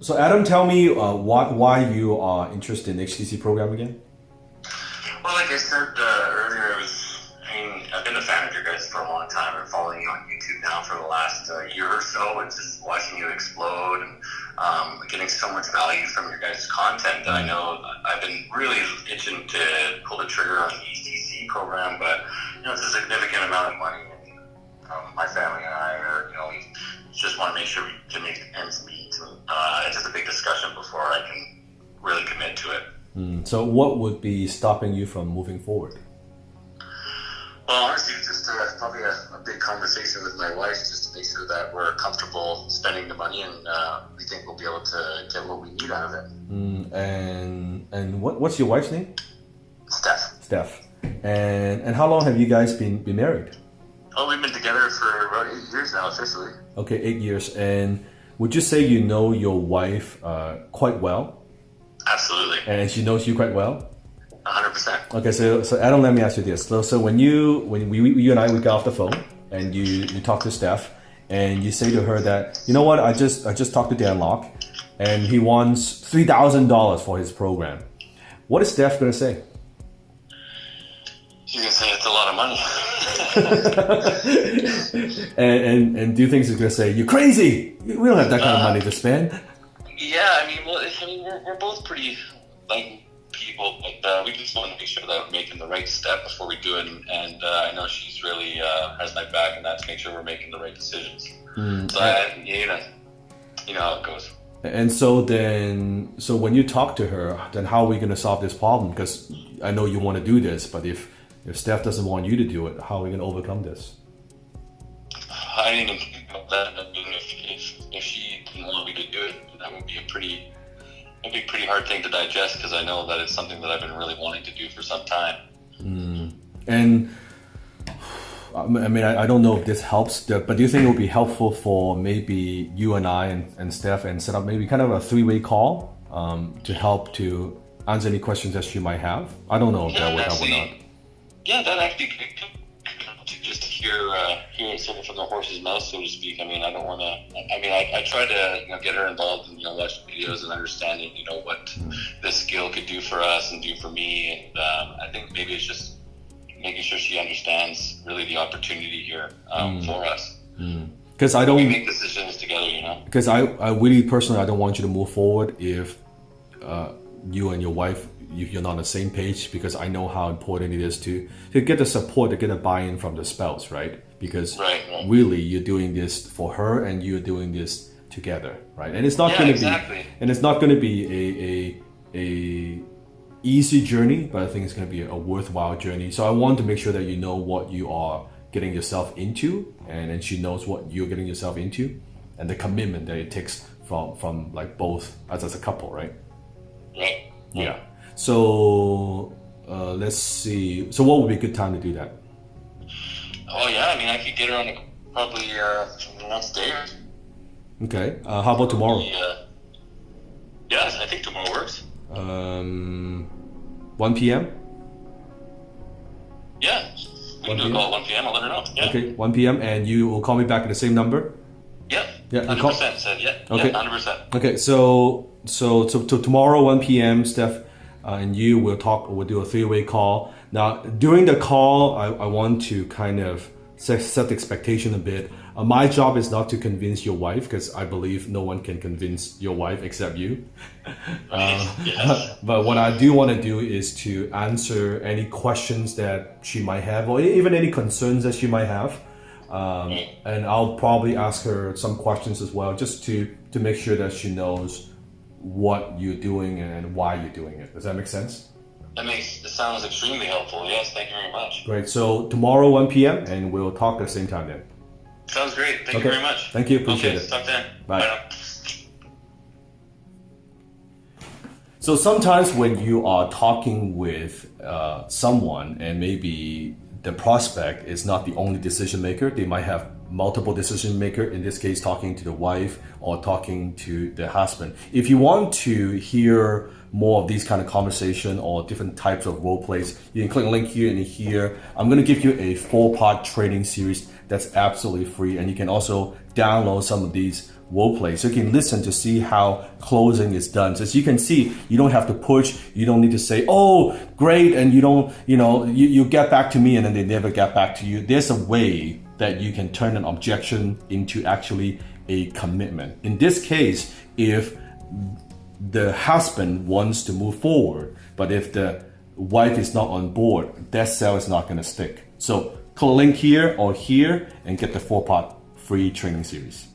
So Adam, tell me why you are interested in HTC program again? Well, like I said earlier, I've been a fan of your guys for a long time. I'm following you on YouTube now for the last year or so, and just watching you explode and getting so much value from your guys' content. I know I've been really itching to pull the trigger on the HTC program, but it's a significant amount of money. And, my family and I are, we just want to make sure we can make ends meet. It's just a big discussion before I can really commit to it. So what would be stopping you from moving forward? Well, honestly, it's just probably a big conversation with my wife just to make sure that we're comfortable spending the money and we think we'll be able to get what we need out of it. And what's your wife's name? Steph. And how long have you guys been married? Oh, we've been together for about 8 years now, officially. Okay, 8 years. And would you say you know your wife quite well? Absolutely. And she knows you quite well? 100%. Okay, so Adam, let me ask you this. So when you and I got off the phone and you talk to Steph and you say to her that, you know what, I just talked to Dan Locke and he wants $3,000 for his program. What is Steph gonna say? She's gonna say it's a lot of money. and do you think she's gonna say you're crazy? We don't have that kind of money to spend. Yeah, we're both pretty people, but we just want to make sure that we're making the right step before we do it. And I know she's really has my back, and that's make sure we're making the right decisions. So you know how it goes. And so when you talk to her, then how are we going to solve this problem? Because I know you want to do this, but if Steph doesn't want you to do it, how are we going to overcome this? I didn't even think about that. If she didn't want me to do it, that would be a pretty hard thing to digest because I know that it's something that I've been really wanting to do for some time. And I don't know if this helps, but do you think it would be helpful for maybe you and I and Steph and set up maybe kind of a three-way call to help to answer any questions that she might have? I don't know if that would help or not. Yeah, that actually could to just hear it sort of from the horse's mouth, so to speak. I don't want to. I try to get her involved and watch videos and understanding what this skill could do for us and do for me, and I think maybe it's just making sure she understands really the opportunity here for us. Because I don't we make decisions together, Because I really personally I don't want you to move forward if you and your wife, if you're not on the same page, because I know how important it is to get the support, to get a buy-in from the spouse, right? Because really you're doing this for her and you're doing this together, right? And it's not going to be a easy journey, but I think it's going to be a worthwhile journey. So I want to make sure that you know what you are getting yourself into, and she knows what you're getting yourself into, and the commitment that it takes from like both as a couple, right? Right. Yeah. So let's see. So what would be a good time to do that? Oh yeah, I could get her on probably the next day. Okay. How about tomorrow? Yeah, I think tomorrow works. 1 p.m. Yeah. We can do a call at 1 p.m. I'll let her know. Yeah. Okay, 1 p.m. and you will call me back at the same number? Yeah. Yeah. 100% said yeah. Okay. Yeah, 100%. Okay, so tomorrow 1 p.m. Steph and you will talk. We'll do a three-way call. Now during the call, I want to kind of set the expectation a bit. My job is not to convince your wife, because I believe no one can convince your wife except you. Yes. But what I do want to do is to answer any questions that she might have, or even any concerns that she might have. And I'll probably ask her some questions as well, just to make sure that she knows what you're doing and why you're doing it. Does that make sense? It sounds extremely helpful. Yes, thank you very much. Great. So tomorrow 1 p.m. and we'll talk at the same time then. Sounds great. Thank you very much. Thank you. Appreciate it. Talk then. Bye. Bye now. So sometimes when you are talking with someone and maybe the prospect is not the only decision maker, they might have multiple decision maker, in this case talking to the wife or talking to the husband. If you want to hear more of these kind of conversation or different types of role plays, you can click a link here and here. I'm going to give you a 4-part training series that's absolutely free, and you can also download some of these role play, so you can listen to see how closing is done. So as you can see, you don't have to push. You don't need to say, "Oh, great," and you get back to me, and then they never get back to you. There's a way that you can turn an objection into actually a commitment. In this case, if the husband wants to move forward, but if the wife is not on board, that sale is not going to stick. So click link here or here and get the 4-part free training series.